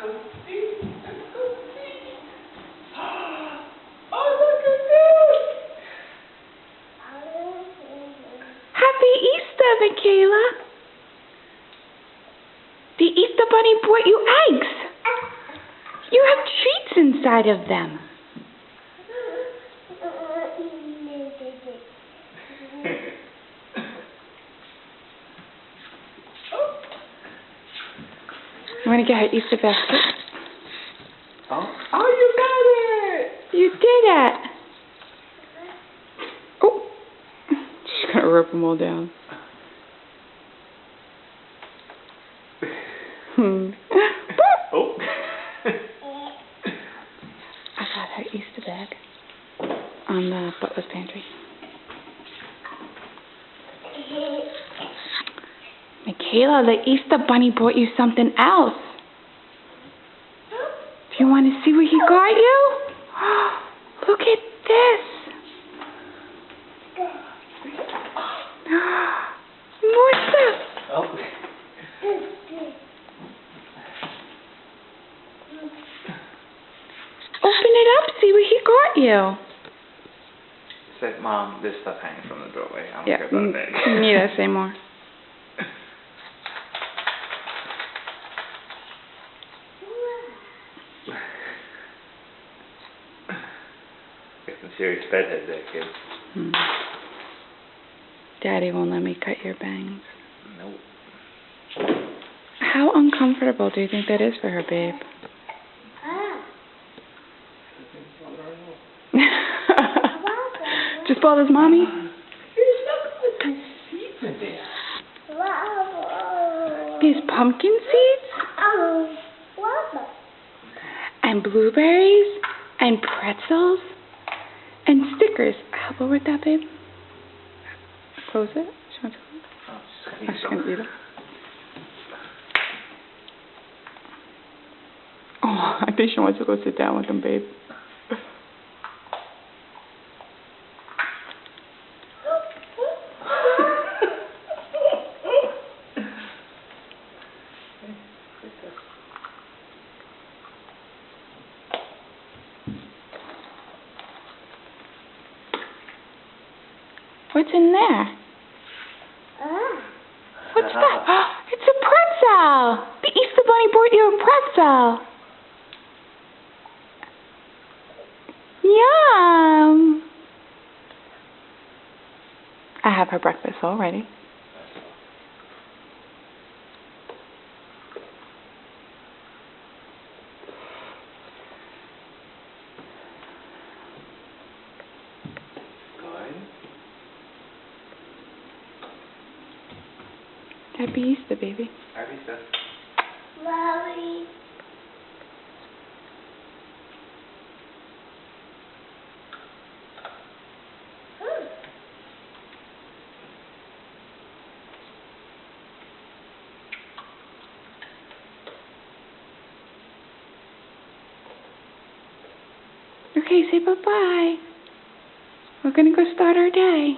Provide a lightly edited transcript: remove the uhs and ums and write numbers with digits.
go see. Let's go see. Oh, look at this. Happy Easter, Michaela. The Easter Bunny brought you eggs. You have treats inside of them. You want to get her Easter basket? Oh, you got it! You did it! Oh! She's going to rip them all down. Oh! I got her Easter bag on the butler's pantry. Michaela, the Easter Bunny brought you something else. Do you want to see what he got you? Look at this. More stuff. Oh. Open it up, see what he got you. Say, Mom, there's stuff hanging from the doorway. I don't Yeah, care about a bag. neither, say more. Got some serious bedhead there, kid. Daddy won't let me cut your bangs. Nope. How uncomfortable do you think that is for her, babe? Just bothers mommy? These pumpkin seeds? And blueberries? And pretzels? And stickers. Help her with that, babe? Close it. She wants to close it? Oh, Oh, she's going to eat it. Oh, I think she wants to go sit down with them, babe. What's in there? What's that? Oh, it's a pretzel! The Easter Bunny brought you a pretzel! Yum! I have her breakfast already. Happy Easter, baby. Happy Easter. Mommy. Okay, say bye-bye. We're going to go start our day.